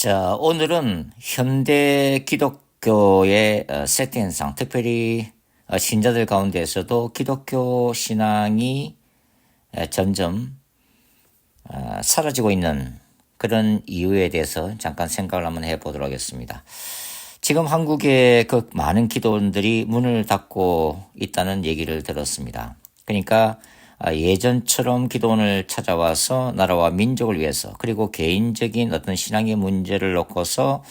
자, 오늘은 현대 기독교의 세트 현상, 특별히 신자들 가운데에서도 기독교 신앙이 점점 사라지고 있는 그런 이유에 대해서 잠깐 생각을 한번 해보도록 하겠습니다. 지금 한국의 그 많은 기도원들이 문을 닫고 있다는 얘기를 들었습니다. 그러니까 예전처럼 기도원을 찾아와서 나라와 민족을 위해서 그리고 개인적인 어떤 신앙의 문제를 놓고서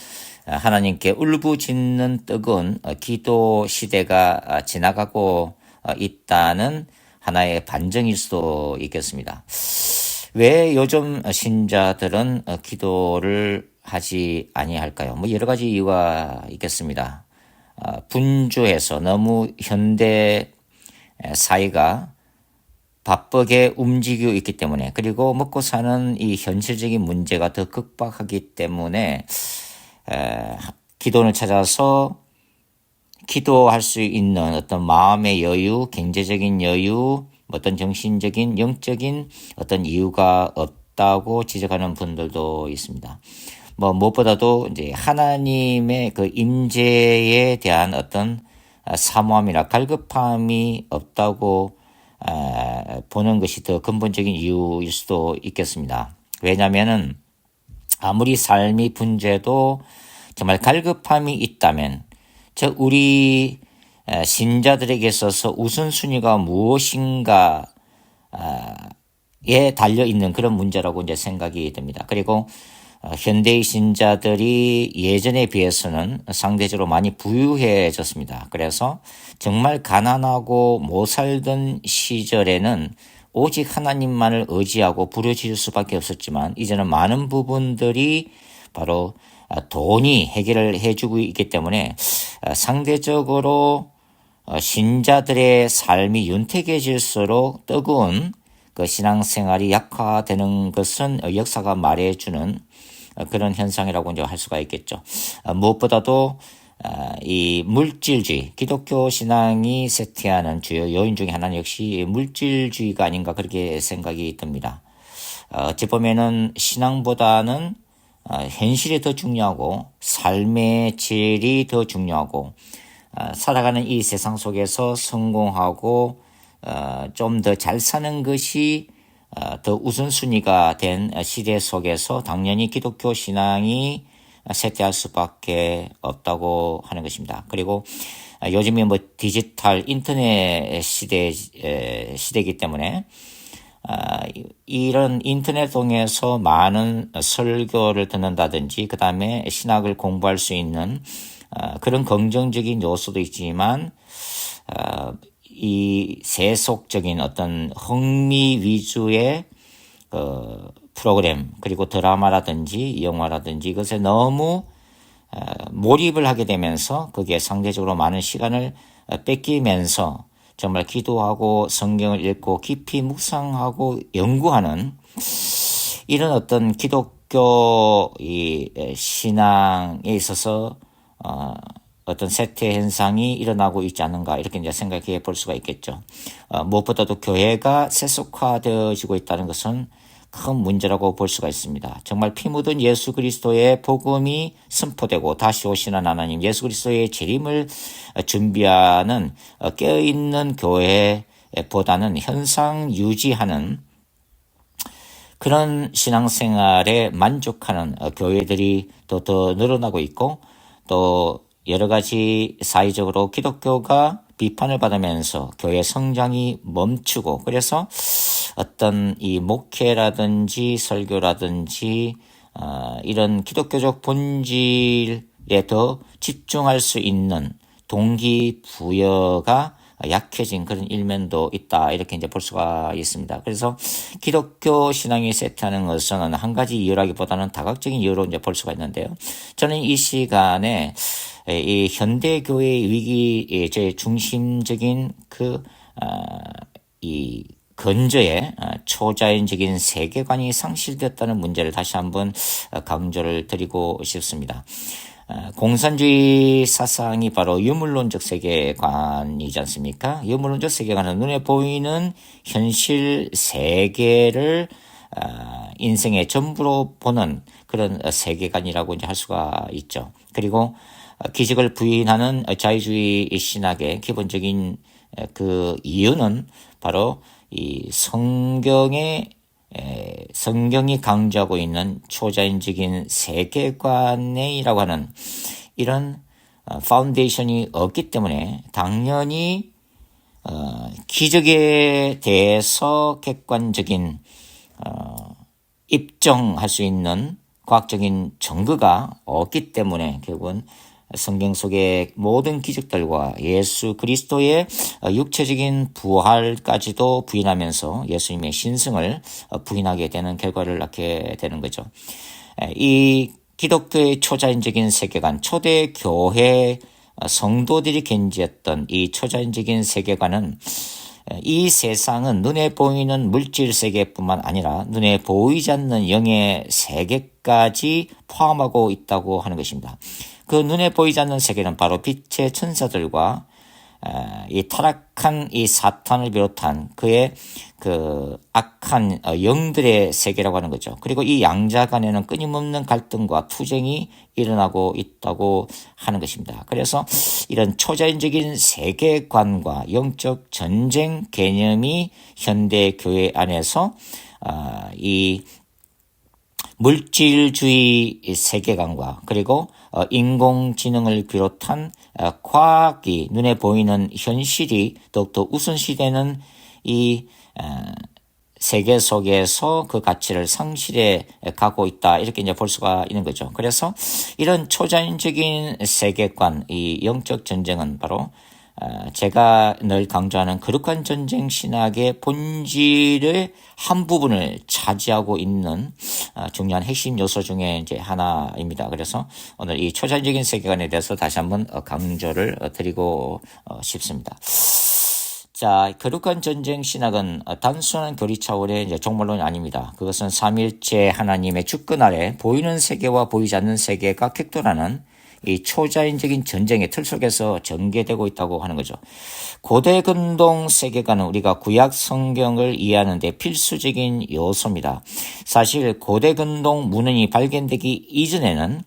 하나님께 울부짖는 뜨거운 기도 시대가 지나가고 있다는 하나의 반증일 수도 있겠습니다. 왜 요즘 신자들은 기도를 하지 아니할까요? 여러 가지 이유가 있겠습니다. 분주해서 너무 현대 사회가 바쁘게 움직이고 있기 때문에, 그리고 먹고 사는 이 현실적인 문제가 더 극박하기 때문에 기도를 찾아서 기도할 수 있는 어떤 마음의 여유, 경제적인 여유, 어떤 정신적인, 영적인 어떤 이유가 없다고 지적하는 분들도 있습니다. 무엇보다도 이제 하나님의 그 임재에 대한 어떤 사모함이나 갈급함이 없다고 보는 것이 더 근본적인 이유일 수도 있겠습니다. 왜냐하면은 아무리 삶이 분주해도 정말 갈급함이 있다면 우리 신자들에게 있어서 우선순위가 무엇인가에 달려 있는 그런 문제라고 이제 생각이 듭니다. 그리고 현대의 신자들이 예전에 비해서는 상대적으로 많이 부유해졌습니다. 그래서 정말 가난하고 못 살던 시절에는 오직 하나님만을 의지하고 부르짖을 수밖에 없었지만, 이제는 많은 부분들이 바로 돈이 해결을 해주고 있기 때문에 상대적으로 신자들의 삶이 윤택해질수록 뜨거운 그 신앙생활이 약화되는 것은 역사가 말해주는 그런 현상이라고 이제 할 수가 있겠죠. 무엇보다도 이 물질주의, 기독교 신앙이 세트하는 주요 요인 중에 하나는 역시 물질주의가 아닌가 그렇게 생각이 듭니다. 어찌 보면은 신앙보다는 현실이 더 중요하고 삶의 질이 더 중요하고 살아가는 이 세상 속에서 성공하고 좀 더 잘 사는 것이 더 우선순위가 된 시대 속에서 당연히 기독교 신앙이 쇠퇴할 수밖에 없다고 하는 것입니다. 그리고 요즘에 디지털 인터넷 시대이기 때문에 이런 인터넷 통해서 많은 설교를 듣는다든지 그 다음에 신학을 공부할 수 있는 그런 긍정적인 요소도 있지만 이 세속적인 어떤 흥미 위주의 프로그램, 그리고 드라마라든지 영화라든지 이것에 너무 몰입을 하게 되면서 거기에 상대적으로 많은 시간을 뺏기면서 정말 기도하고 성경을 읽고 깊이 묵상하고 연구하는 이런 어떤 기독교 신앙에 있어서 어떤 쇠퇴 현상이 일어나고 있지 않는가 이렇게 이제 생각해 볼 수가 있겠죠. 무엇보다도 교회가 세속화되어지고 있다는 것은 큰 문제라고 볼 수가 있습니다. 정말 피 묻은 예수 그리스도의 복음이 선포되고 다시 오시는 하나님 예수 그리스도의 재림을 준비하는 깨어있는 교회보다는 현상 유지하는 그런 신앙생활에 만족하는 교회들이 더 늘어나고 있고, 또 여러 가지 사회적으로 기독교가 비판을 받으면서 교회 성장이 멈추고, 그래서 어떤 이 목회라든지 설교라든지 이런 기독교적 본질에 더 집중할 수 있는 동기부여가 약해진 그런 일면도 있다 이렇게 이제 볼 수가 있습니다. 그래서 기독교 신앙이 쇠퇴하는 것은 한 가지 이유라기보다는 다각적인 이유로 이제 볼 수가 있는데요. 저는 이 시간에 이 현대 교회의 위기의 제 중심적인 이 근저에 초자연적인 세계관이 상실되었다는 문제를 다시 한번 강조를 드리고 싶습니다. 공산주의 사상이 바로 유물론적 세계관이지 않습니까? 유물론적 세계관은 눈에 보이는 현실 세계를 인생의 전부로 보는 그런 세계관이라고 이제 할 수가 있죠. 그리고 기적을 부인하는 자유주의 신학의 기본적인 그 이유는 바로 이 성경이 강조하고 있는 초자연적인 세계관이라고 하는 이런 파운데이션이 없기 때문에 당연히 기적에 대해서 객관적인 입증할 수 있는 과학적인 증거가 없기 때문에 결국은 성경 속의 모든 기적들과 예수 그리스도의 육체적인 부활까지도 부인하면서 예수님의 신성을 부인하게 되는 결과를 낳게 되는 거죠. 이 기독교의 초자연적인 세계관, 초대 교회 성도들이 견지했던 이 초자연적인 세계관은 이 세상은 눈에 보이는 물질 세계뿐만 아니라 눈에 보이지 않는 영의 세계까지 포함하고 있다고 하는 것입니다. 그 눈에 보이지 않는 세계는 바로 빛의 천사들과 이 타락한 이 사탄을 비롯한 그의 그 악한 영들의 세계라고 하는 거죠. 그리고 이 양자 간에는 끊임없는 갈등과 투쟁이 일어나고 있다고 하는 것입니다. 그래서 이런 초자연적인 세계관과 영적 전쟁 개념이 현대 교회 안에서 이 물질주의 세계관과 그리고 인공지능을 비롯한 과학이 눈에 보이는 현실이 더욱더 우선시되는 이 세계 속에서 그 가치를 상실해 가고 있다. 이렇게 이제 볼 수가 있는 거죠. 그래서 이런 초자연적인 세계관, 이 영적 전쟁은 바로 제가 늘 강조하는 거룩한 전쟁 신학의 본질의 한 부분을 차지하고 있는 중요한 핵심 요소 중에 이제 하나입니다. 그래서 오늘 이 초자연적인 세계관에 대해서 다시 한번 강조를 드리고 싶습니다. 자, 거룩한 전쟁 신학은 단순한 교리 차원의 이제 종말론이 아닙니다. 그것은 삼일체 하나님의 주권 아래 보이는 세계와 보이지 않는 세계가 격돌하는 이 초자연적인 전쟁의 틀 속에서 전개되고 있다고 하는 거죠. 고대 근동 세계관은 우리가 구약 성경을 이해하는 데 필수적인 요소입니다. 사실 고대 근동 문헌이 발견되기 이전에는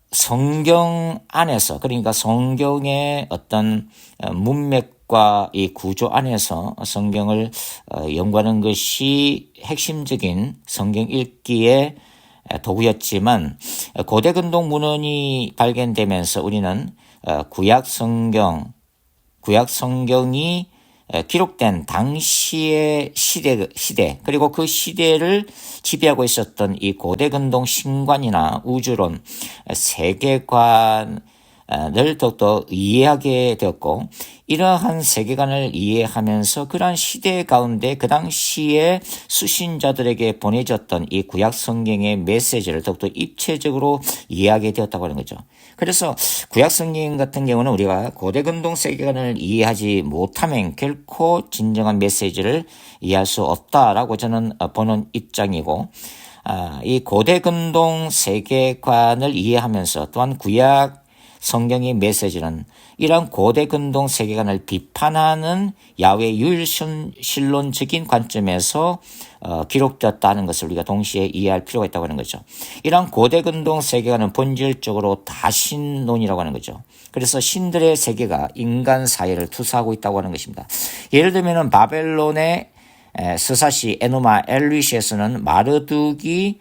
성경 안에서, 그러니까 성경의 어떤 문맥과 이 구조 안에서 성경을 연구하는 것이 핵심적인 성경 읽기의 도구였지만 고대 근동 문헌이 발견되면서 우리는 구약 성경이 기록된 당시의 시대 그리고 그 시대를 지배하고 있었던 이 고대 근동 신관이나 우주론, 세계관을 더욱더 이해하게 되었고, 이러한 세계관을 이해하면서 그러한 시대 가운데 그 당시에 수신자들에게 보내졌던 이 구약 성경의 메시지를 더욱더 입체적으로 이해하게 되었다고 하는 거죠. 그래서 구약 성경 같은 경우는 우리가 고대 근동 세계관을 이해하지 못하면 결코 진정한 메시지를 이해할 수 없다라고 저는 보는 입장이고, 이 고대 근동 세계관을 이해하면서 또한 구약 성경의 메시지는 이러한 고대 근동 세계관을 비판하는 야훼 유일신론적인 관점에서 기록되었다는 것을 우리가 동시에 이해할 필요가 있다고 하는 거죠. 이러한 고대 근동 세계관은 본질적으로 다신론이라고 하는 거죠. 그래서 신들의 세계가 인간 사회를 투사하고 있다고 하는 것입니다. 예를 들면 바벨론의 스사시 에노마 엘리시에서는 마르둑이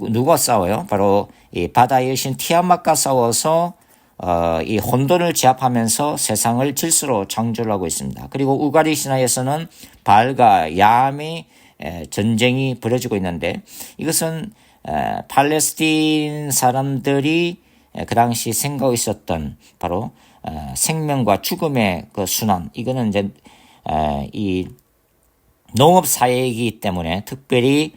누구와 싸워요? 바로 이 바다의 여신 티아mat과 싸워서 이 혼돈을 제압하면서 세상을 질서로 창조를 하고 있습니다. 그리고 우가리 신화에서는 발과 야미 전쟁이 벌어지고 있는데, 이것은 팔레스틴 사람들이 그 당시 생각하고 있었던 바로 생명과 죽음의 그 순환, 이거는 이제 이 농업 사회이기 때문에 특별히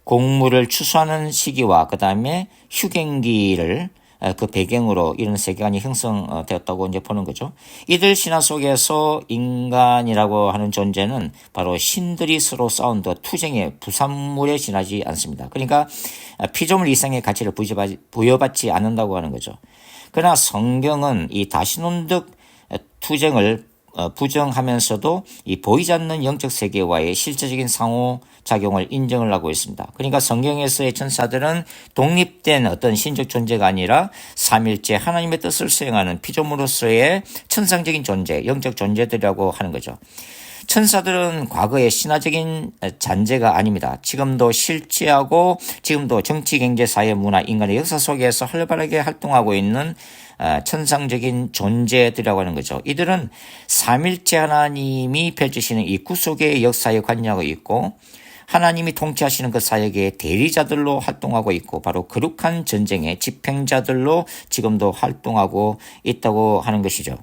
곡물을 추수하는 시기와 그 다음에 휴경기를 그 배경으로 이런 세계관이 형성되었다고 이제 보는 거죠. 이들 신화 속에서 인간이라고 하는 존재는 바로 신들이 서로 싸운다 투쟁의 부산물에 지나지 않습니다. 그러니까 피조물 이상의 가치를 부여받지 않는다고 하는 거죠. 그러나 성경은 이 다신론적 투쟁을 부정하면서도 이 보이지 않는 영적 세계와의 실제적인 상호작용을 인정을 하고 있습니다. 그러니까 성경에서의 천사들은 독립된 어떤 신적 존재가 아니라 삼일째 하나님의 뜻을 수행하는 피조물로서의 천상적인 존재, 영적 존재들이라고 하는 거죠. 천사들은 과거의 신화적인 잔재가 아닙니다. 지금도 실제하고 지금도 정치, 경제, 사회, 문화, 인간의 역사 속에서 활발하게 활동하고 있는 천상적인 존재들이라고 하는 거죠. 이들은 삼일째 하나님이 펼치시는 이 구속의 역사에 관여하고 있고 하나님이 통치하시는 그 사역의 대리자들로 활동하고 있고 바로 거룩한 전쟁의 집행자들로 지금도 활동하고 있다고 하는 것이죠.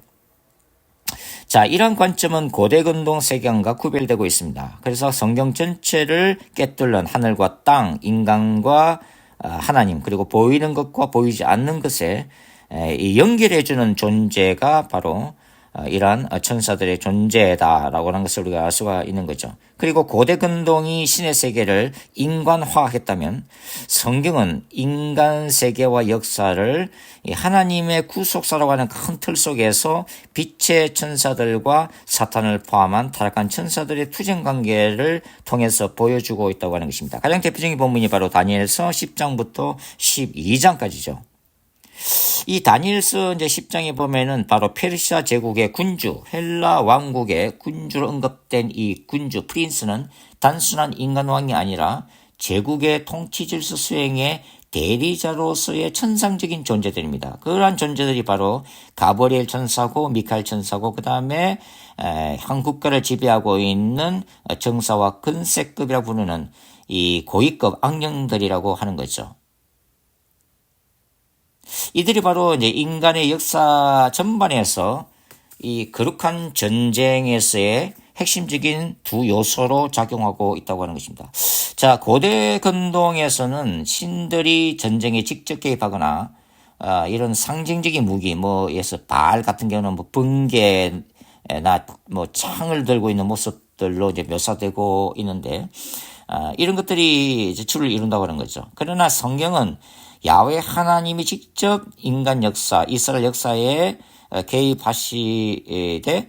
자, 이런 관점은 고대 근동 세계관과 구별되고 있습니다. 그래서 성경 전체를 꿰뚫는 하늘과 땅, 인간과 하나님, 그리고 보이는 것과 보이지 않는 것에 연결해주는 존재가 바로 이러한 천사들의 존재다라고 하는 것을 우리가 알 수가 있는 거죠. 그리고 고대 근동이 신의 세계를 인간화했다면 성경은 인간 세계와 역사를 하나님의 구속사라고 하는 큰 틀 속에서 빛의 천사들과 사탄을 포함한 타락한 천사들의 투쟁 관계를 통해서 보여주고 있다고 하는 것입니다. 가장 대표적인 본문이 바로 다니엘서 10장부터 12장까지죠. 이 다니엘서 이제 10장에 보면은 바로 페르시아 제국의 군주, 헬라 왕국의 군주로 언급된 이 군주 프린스는 단순한 인간 왕이 아니라 제국의 통치 질서 수행의 대리자로서의 천상적인 존재들입니다. 그러한 존재들이 바로 가브리엘 천사고 미카엘 천사고 그 다음에 한 국가를 지배하고 있는 정사와 근세급이라고 부르는 이 고위급 악령들이라고 하는 거죠. 이들이 바로 이제 인간의 역사 전반에서 이 거룩한 전쟁에서의 핵심적인 두 요소로 작용하고 있다고 하는 것입니다. 자, 고대 근동에서는 신들이 전쟁에 직접 개입하거나 이런 상징적인 무기, 예서 발 같은 경우는 번개나 창을 들고 있는 모습들로 이제 묘사되고 있는데 이런 것들이 이제 주를 이룬다고 하는 거죠. 그러나 성경은 야훼 하나님이 직접 인간 역사, 이스라엘 역사에 개입하시되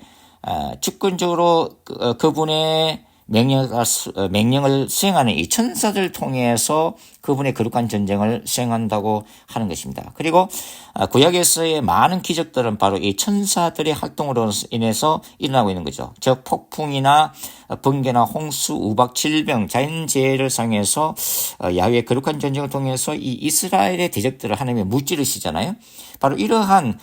주권적으로 그분의 명령을 수행하는 이 천사들 통해서 그분의 거룩한 전쟁을 수행한다고 하는 것입니다. 그리고 구약에서의 많은 기적들은 바로 이 천사들의 활동으로 인해서 일어나고 있는 거죠. 즉 폭풍이나 번개나 홍수, 우박, 질병, 자연재해를 상해서 야훼의 거룩한 전쟁을 통해서 이 이스라엘의 대적들을 하나님이 무찌르시잖아요. 바로 이러한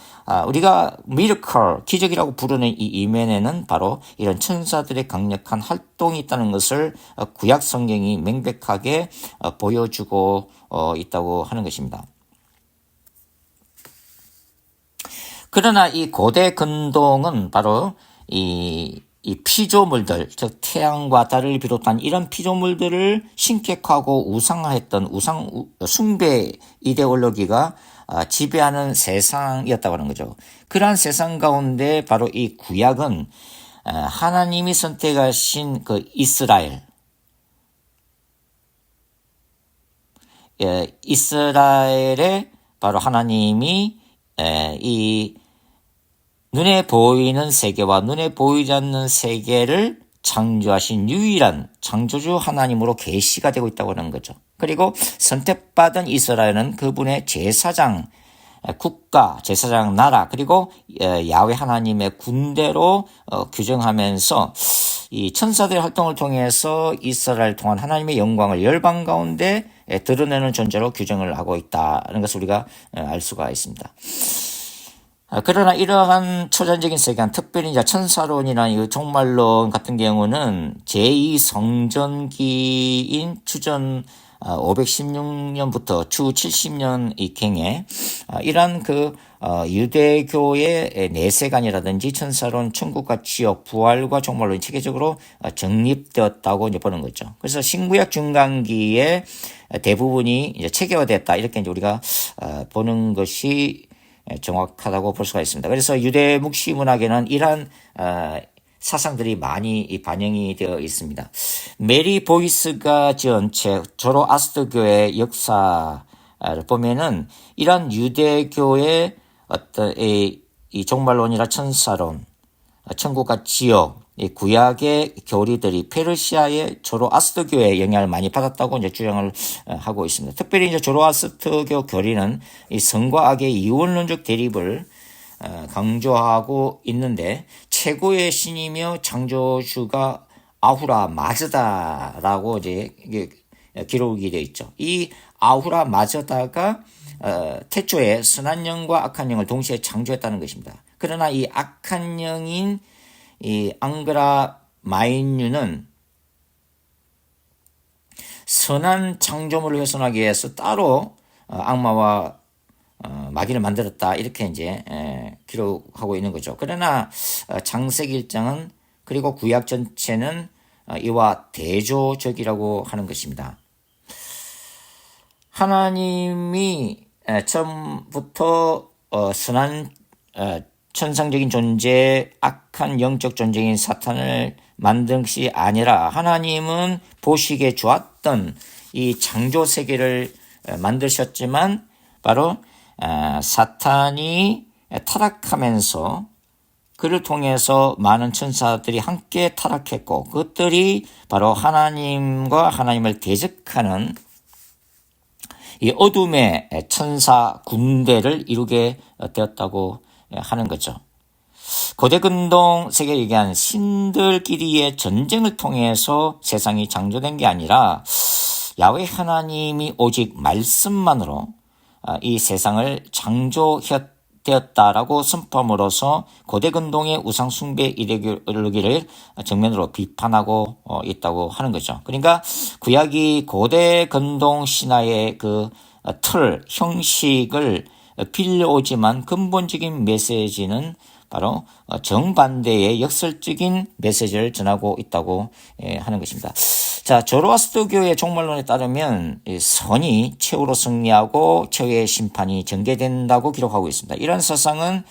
우리가 미러클, 기적이라고 부르는 이 이면에는 바로 이런 천사들의 강력한 활동이 있다는 것을 구약 성경이 명백하게 보여주고 있다고 하는 것입니다. 그러나 이 고대 근동은 바로 이 피조물들, 즉 태양과 달을 비롯한 이런 피조물들을 신격화하고 우상화했던 우상 숭배 이데올로기가 지배하는 세상이었다고 하는 거죠. 그러한 세상 가운데 바로 이 구약은 하나님이 선택하신 그 이스라엘의 바로 하나님이 이 눈에 보이는 세계와 눈에 보이지 않는 세계를 창조하신 유일한 창조주 하나님으로 계시가 되고 있다고 하는 거죠. 그리고 선택받은 이스라엘은 그분의 제사장 국가, 제사장 나라, 그리고 야훼 하나님의 군대로 규정하면서 이 천사들의 활동을 통해서 이스라엘 통한 하나님의 영광을 열방 가운데 드러내는 존재로 규정을 하고 있다는 것을 우리가 알 수가 있습니다. 그러나 이러한 초전적인 세계관, 특별히 이제 천사론이나 종말론 같은 경우는 제2성전기인 주전 516년부터 추 70년 이경에 이러한 유대교의 내세관이라든지 천사론, 천국과 지옥, 부활과 종말론이 체계적으로 정립되었다고 이제 보는 거죠. 그래서 신구약 중간기에 대부분이 이제 체계화됐다 이렇게 이제 우리가 보는 것이 정확하다고 볼 수가 있습니다. 그래서 유대 묵시 문학에는 이러한 사상들이 많이 반영이 되어 있습니다. 메리 보이스가 지은 책 조로아스터교의 역사를 보면은 이런 유대교의 어떤 이 종말론이나 천사론, 천국과 지역, 이 구약의 교리들이 페르시아의 조로아스터교의 영향을 많이 받았다고 이제 주장을 하고 있습니다. 특별히 이제 조로아스터교 교리는 이 선과 악의 이원론적 대립을 강조하고 있는데 최고의 신이며 창조주가 아후라 마즈다라고 이제 기록이 되어 있죠. 이 아후라 마즈다가 태초에 선한 영과 악한 영을 동시에 창조했다는 것입니다. 그러나 이 악한 영인 이 앙그라 마인유는 선한 창조물을 훼손하기 위해서 따로 악마와 마귀를 만들었다 이렇게 이제 기록하고 있는 거죠. 그러나 창세기 1장은 그리고 구약 전체는 이와 대조적이라고 하는 것입니다. 하나님이 처음부터 선한 천상적인 존재, 악한 영적 존재인 사탄을 만든 것이 아니라 하나님은 보시기에 좋았던 이 창조 세계를 만드셨지만 바로 사탄이 타락하면서 그를 통해서 많은 천사들이 함께 타락했고 그것들이 바로 하나님과 하나님을 대적하는 이 어둠의 천사 군대를 이루게 되었다고 하는 거죠. 고대 근동 세계에 얘기한 신들끼리의 전쟁을 통해서 세상이 창조된 게 아니라 야훼 하나님이 오직 말씀만으로 이 세상을 창조되었다라고 선포함으로써 고대 근동의 우상 숭배 이데올로기를 정면으로 비판하고 있다고 하는 거죠. 그러니까 구약이 고대 근동 신화의 그 틀, 형식을 빌려오지만 근본적인 메시지는 바로 정반대의 역설적인 메시지를 전하고 있다고 하는 것입니다. 자, 조로아스터교의 종말론에 따르면 선이 최후로 승리하고 최후의 심판이 전개된다고 기록하고 있습니다. 이런 사상은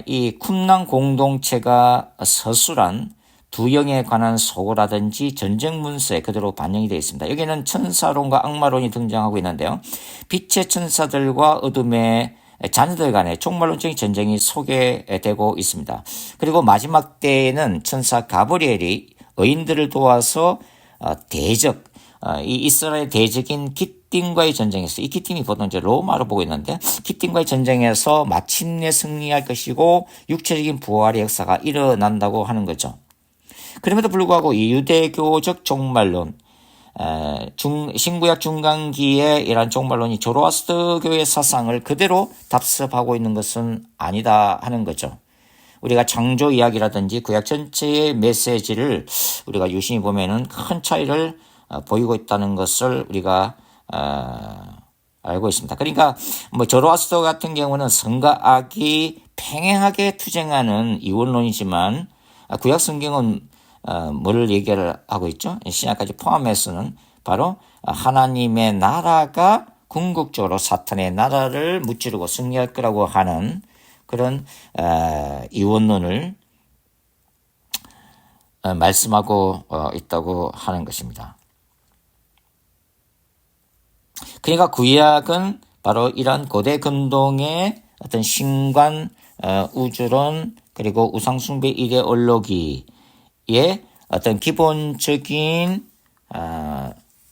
이 쿰랑 공동체가 서술한 두 영에 관한 소고라든지 전쟁 문서에 그대로 반영이 되어 있습니다. 여기는 천사론과 악마론이 등장하고 있는데요. 빛의 천사들과 어둠의 자녀들 간의 종말론적인 전쟁이 소개되고 있습니다. 그리고 마지막 때에는 천사 가브리엘이 의인들을 도와서 대적, 이 이스라엘 대적인 기띔과의 전쟁에서, 이 기띔이 보통 이제 로마로 보고 있는데, 기띔과의 전쟁에서 마침내 승리할 것이고 육체적인 부활의 역사가 일어난다고 하는 거죠. 그럼에도 불구하고 이 유대교적 종말론, 신구약 중간기에 이러한 종말론이 조로아스터교의 사상을 그대로 답습하고 있는 것은 아니다 하는 거죠. 우리가 창조 이야기라든지 구약 전체의 메시지를 우리가 유심히 보면은 큰 차이를 보이고 있다는 것을 우리가 알고 있습니다. 그러니까 뭐 조로아스터 같은 경우는 선과 악이 팽행하게 투쟁하는 이원론이지만 구약 성경은 뭘 얘기를 하고 있죠? 신약까지 포함해서는 바로 하나님의 나라가 궁극적으로 사탄의 나라를 무찌르고 승리할 거라고 하는 그런 이원론을 말씀하고 있다고 하는 것입니다. 그러니까 구약은 바로 이러한 고대 근동의 어떤 신관, 우주론, 그리고 우상숭배 이데올로기의 어떤 기본적인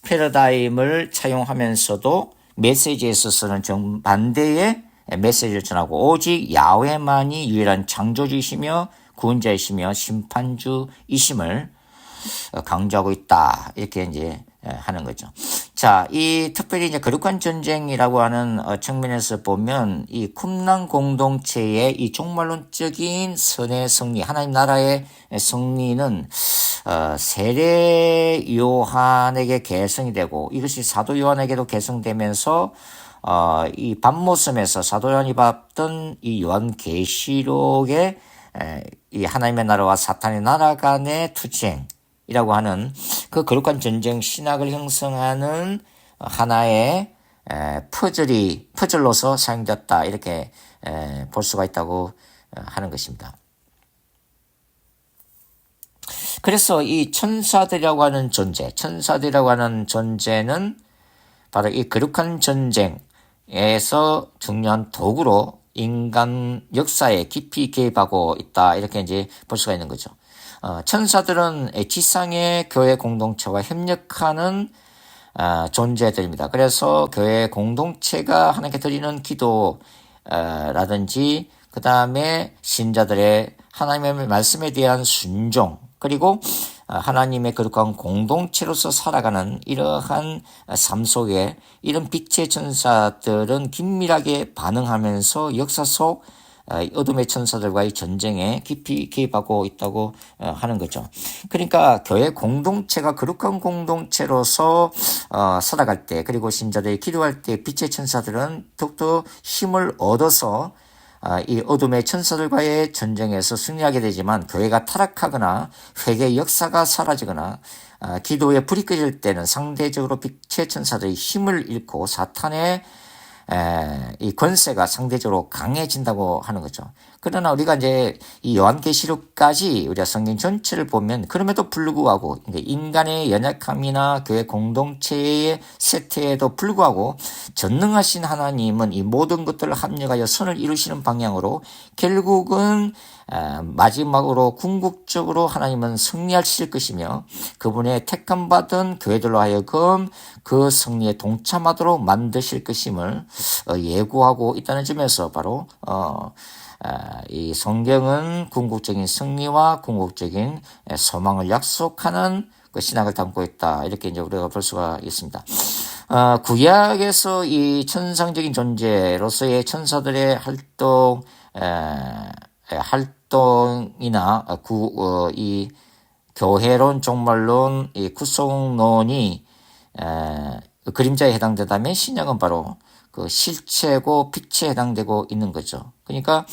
패러다임을 차용하면서도 메시지에 있어서는 정반대의 메시지를 전하고 오직 야훼만이 유일한 창조주이시며 구원자이시며 심판주이심을 강조하고 있다. 이렇게 이제 하는 거죠. 자, 이 특별히 이제 거룩한 전쟁이라고 하는 측면에서 보면 이 쿰랑 공동체의 이 종말론적인 선의 승리, 하나님 나라의 승리는 세례 요한에게 계승이 되고 이것이 사도 요한에게도 계승되면서 이 밤모섬에서 사도 요한이 봤던 이 요한계시록의 이 하나님의 나라와 사탄의 나라 간의 투쟁이라고 하는 그 거룩한 전쟁 신학을 형성하는 하나의 퍼즐로서 사용됐다 이렇게 볼 수가 있다고 하는 것입니다. 그래서 이 천사들이라고 하는 존재는 바로 이 거룩한 전쟁에서 중요한 도구로 인간 역사에 깊이 개입하고 있다. 이렇게 이제 볼 수가 있는 거죠. 천사들은 지상의 교회 공동체와 협력하는 존재들입니다. 그래서 교회 공동체가 하나님께 드리는 기도라든지 그 다음에 신자들의 하나님의 말씀에 대한 순종 그리고 하나님의 거룩한 공동체로서 살아가는 이러한 삶 속에 이런 빛의 천사들은 긴밀하게 반응하면서 역사 속 어둠의 천사들과의 전쟁에 깊이 개입하고 있다고 하는 거죠. 그러니까 교회 공동체가 거룩한 공동체로서 살아갈 때 그리고 신자들이 기도할 때 빛의 천사들은 더욱더 힘을 얻어서 이 어둠의 천사들과의 전쟁에서 승리하게 되지만 교회가 타락하거나 회개의 역사가 사라지거나 기도에 불이 꺼질 때는 상대적으로 빛의 천사들의 힘을 잃고 사탄의 이 권세가 상대적으로 강해진다고 하는 거죠. 그러나 우리가 이제 이 요한계시록까지 우리가 성경 전체를 보면 그럼에도 불구하고 인간의 연약함이나 교회 공동체의 쇠퇴에도 불구하고 전능하신 하나님은 이 모든 것들을 합력하여 선을 이루시는 방향으로 결국은 마지막으로 궁극적으로 하나님은 승리하실 것이며 그분의 택함받은 교회들로 하여금 그 승리에 동참하도록 만드실 것임을 예고하고 있다는 점에서 바로 이 성경은 궁극적인 승리와 궁극적인 소망을 약속하는 그 신학을 담고 있다. 이렇게 이제 우리가 볼 수가 있습니다. 구약에서 이 천상적인 존재로서의 천사들의 활동이나 이 교회론, 종말론, 이 구속론이 그림자에 해당되다면 신약은 바로 그 실체고 빛에 해당되고 있는 거죠. 그러니까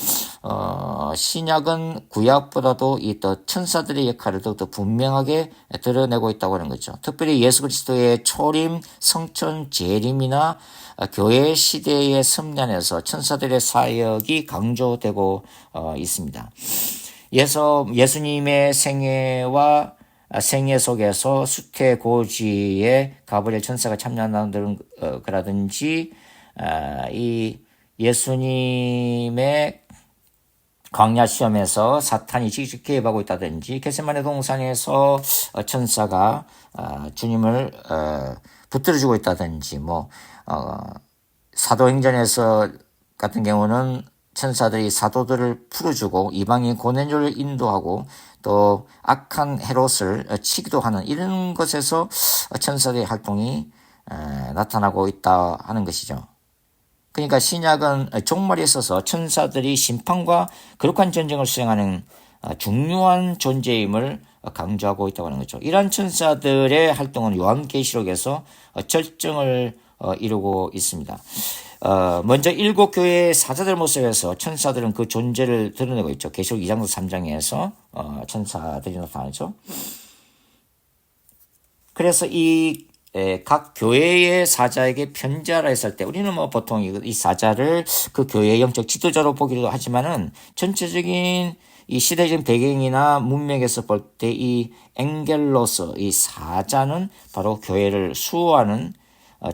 신약은 구약보다도 이 또 천사들의 역할을 더 분명하게 드러내고 있다고 하는 거죠. 특별히 예수 그리스도의 초림, 성천, 재림이나 교회 시대의 섭리안에서 천사들의 사역이 강조되고 있습니다. 예수님의 생애와 생애 속에서 수태고지에 가브리엘 천사가 참여한다는 거라든지 이 예수님의 광야 시험에서 사탄이 직접 개입하고 있다든지 겟세마네 동산에서 천사가 주님을 붙들어주고 있다든지 사도행전에서 같은 경우는 천사들이 사도들을 풀어주고 이방인 고난주를 인도하고 또 악한 헤롯을 치기도 하는 이런 것에서 천사들의 활동이 나타나고 있다 하는 것이죠. 그러니까 신약은 종말에 있어서 천사들이 심판과 거룩한 전쟁을 수행하는 중요한 존재임을 강조하고 있다고 하는 거죠. 이러한 천사들의 활동은 요한계시록에서 절정을 이루고 있습니다. 먼저 일곱 교회의 사자들 모습에서 천사들은 그 존재를 드러내고 있죠. 계시록 2장부터 3장에서 천사들이 나타나죠. 그래서 이 각 교회의 사자에게 편지하라 했을 때 우리는 보통 이 사자를 그 교회의 영적 지도자로 보기도 하지만은 전체적인 이 시대적인 배경이나 문맥에서 볼 때 이 엥겔로스 이 사자는 바로 교회를 수호하는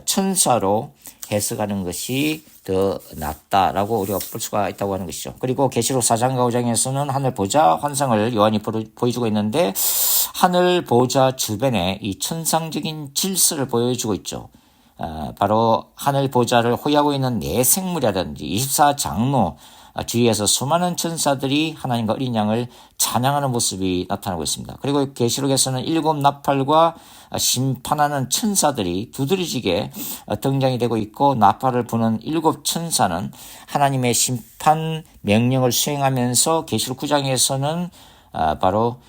천사로 해석하는 것이 더 낫다라고 우리가 볼 수가 있다고 하는 것이죠. 그리고 계시록 4장과 5장에서는 하늘 보좌 환상을 요한이 보여주고 있는데 하늘 보좌 주변에 이 천상적인 질서를 보여주고 있죠. 바로 하늘 보좌를 호위하고 있는 네 생물이라든지 24장로 주위에서 수많은 천사들이 하나님과 어린 양을 찬양하는 모습이 나타나고 있습니다. 그리고 계시록에서는 일곱 나팔과 심판하는 천사들이 두드러지게 등장이 되고 있고 나팔을 부는 일곱 천사는 하나님의 심판 명령을 수행하면서 계시록 9장에서는 바로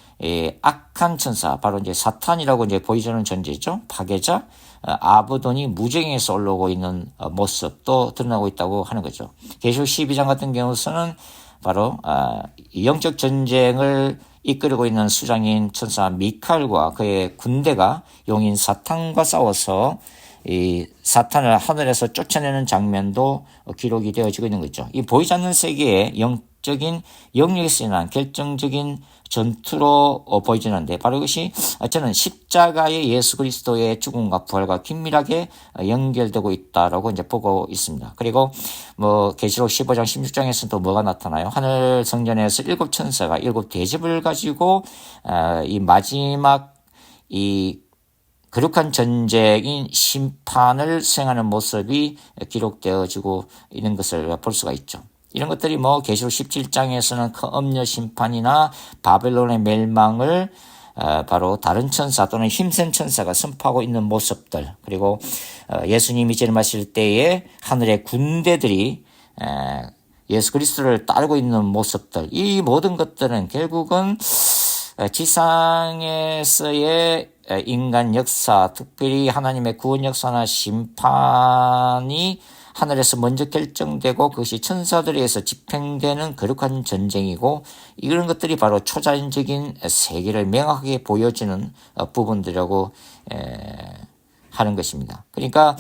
악한 천사, 바로 이제 사탄이라고 이제 보여주는 존재죠. 파괴자, 아브돈이 무정에서 올라오고 있는 모습도 드러나고 있다고 하는 거죠. 계시록 12장 같은 경우에는 바로 영적 전쟁을 이끌고 있는 수장인 천사 미카엘과 그의 군대가 용인 사탄과 싸워서 이 사탄을 하늘에서 쫓아내는 장면도 기록이 되어지고 있는 거죠. 이 보이지 않는 세계의 영적 적극적인 영역에 쓰이는 결정적인 전투로 보여지는데 바로 이것이 저는 십자가의 예수 그리스도의 죽음과 부활과 긴밀하게 연결되고 있다라고 이제 보고 있습니다. 그리고 계시록 15장 16장에서는 또 뭐가 나타나요? 하늘 성전에서 7 천사가 7 대접을 가지고 이 마지막 이 거룩한 전쟁인 심판을 수행하는 모습이 기록되어지고 있는 것을 볼 수가 있죠. 이런 것들이 계시록 17장에서는 큰 엄려 심판이나 바벨론의 멸망을 바로 다른 천사 또는 힘센 천사가 선포하고 있는 모습들, 그리고 예수님이 재림하실 때에 하늘의 군대들이 예수 그리스도를 따르고 있는 모습들, 이 모든 것들은 결국은 지상에서의 인간 역사, 특별히 하나님의 구원 역사나 심판이 하늘에서 먼저 결정되고 그것이 천사들에 의해서 집행되는 거룩한 전쟁이고, 이런 것들이 바로 초자연적인 세계를 명확하게 보여주는 부분들이라고 하는 것입니다. 그러니까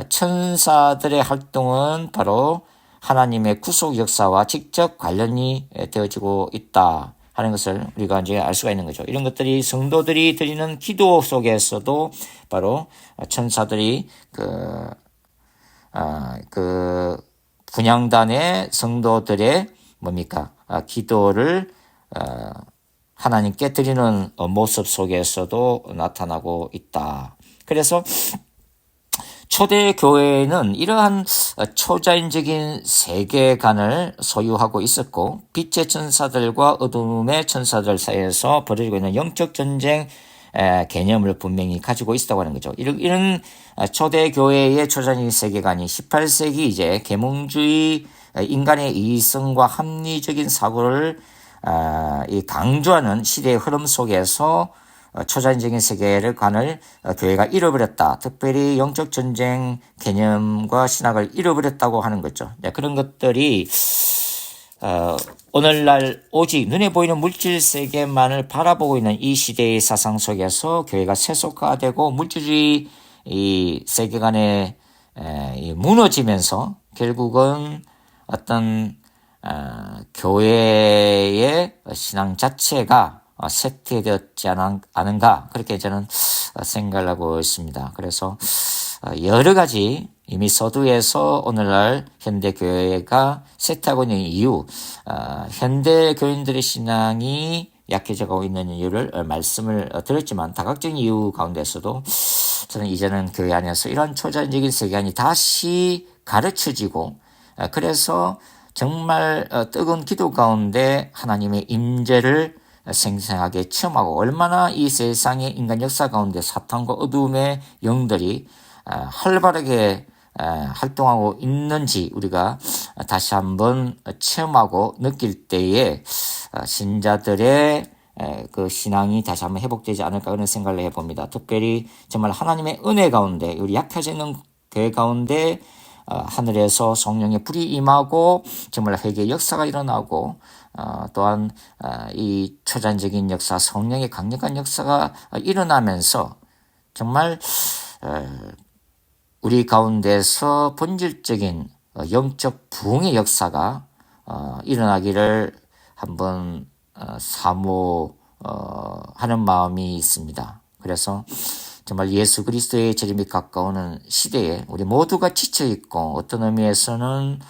천사들의 활동은 바로 하나님의 구속 역사와 직접 관련이 되어지고 있다 하는 것을 우리가 이제 알 수가 있는 거죠. 이런 것들이 성도들이 드리는 기도 속에서도 바로 천사들이 분향단의 성도들의 기도를 하나님께 드리는 모습 속에서도 나타나고 있다. 그래서 초대 교회는 이러한 초자연적인 세계관을 소유하고 있었고, 빛의 천사들과 어둠의 천사들 사이에서 벌어지고 있는 영적 전쟁 개념을 분명히 가지고 있었다고 하는 거죠. 이런 초대 교회의 초자연적인 세계관이 18세기 이제 계몽주의 인간의 이성과 합리적인 사고를 강조하는 시대의 흐름 속에서 초자연적인 세계관을 교회가 잃어버렸다. 특별히 영적 전쟁 개념과 신학을 잃어버렸다고 하는 거죠. 그런 것들이 오늘날 오직 눈에 보이는 물질 세계만을 바라보고 있는 이 시대의 사상 속에서 교회가 세속화되고 물질주의 이 세계관에 무너지면서 결국은 어떤 교회의 신앙 자체가 쇠퇴되었지 않은가, 그렇게 저는 생각을 하고 있습니다. 그래서 여러 가지 이미 서두에서 오늘날 현대교회가 쇠퇴하고 있는 이유, 현대교인들의 신앙이 약해져가고 있는 이유를 말씀을 드렸지만, 다각적인 이유 가운데서도 저는 이제는 교회 안에서 이런 초자연적인 세계관이 다시 가르쳐지고, 그래서 정말 뜨거운 기도 가운데 하나님의 임재를 생생하게 체험하고, 얼마나 이 세상의 인간 역사 가운데 사탄과 어둠의 영들이 활발하게 활동하고 있는지 우리가 다시 한번 체험하고 느낄 때에 신자들의 그 신앙이 다시 한번 회복되지 않을까 그런 생각을 해봅니다. 특별히 정말 하나님의 은혜 가운데, 우리 약해져 있는 교회 가운데 하늘에서 성령의 불이 임하고 정말 회개의 역사가 일어나고, 또한 이 초자연적인 역사, 성령의 강력한 역사가 일어나면서 정말 우리 가운데서 본질적인 영적 부흥의 역사가 일어나기를 한번 사모하는 마음이 있습니다. 그래서 정말 예수 그리스도의 재림이 가까우는 시대에 우리 모두가 지쳐있고, 어떤 의미에서는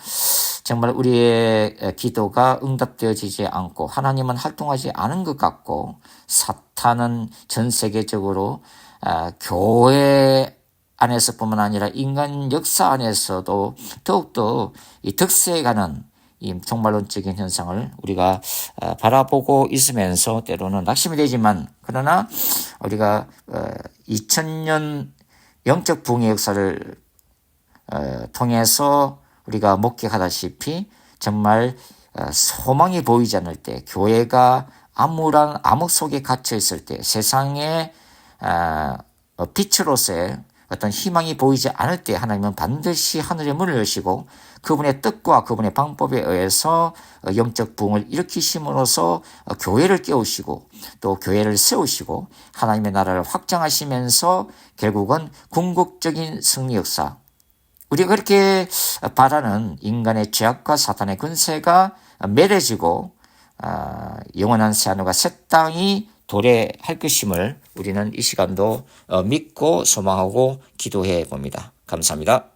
정말 우리의 기도가 응답되어지지 않고 하나님은 활동하지 않은 것 같고, 사탄은 전 세계적으로 교회 안에서뿐만 아니라 인간 역사 안에서도 더욱더 이 득세가는 이 종말론적인 현상을 우리가 바라보고 있으면서 때로는 낙심이 되지만, 그러나 우리가 2000년 영적 부흥의 역사를 통해서 우리가 목격하다시피 정말 소망이 보이지 않을 때, 교회가 암울한 암흑 속에 갇혀 있을 때, 세상의 빛으로서의 어떤 희망이 보이지 않을 때 하나님은 반드시 하늘의 문을 여시고 그분의 뜻과 그분의 방법에 의해서 영적 부흥을 일으키심으로써 교회를 깨우시고 또 교회를 세우시고 하나님의 나라를 확장하시면서 결국은 궁극적인 승리 역사, 우리가 그렇게 바라는 인간의 죄악과 사탄의 근세가 멸해지고 영원한 새하늘과 새 땅이 도래할 것임을 우리는 이 시간도 믿고 소망하고 기도해 봅니다. 감사합니다.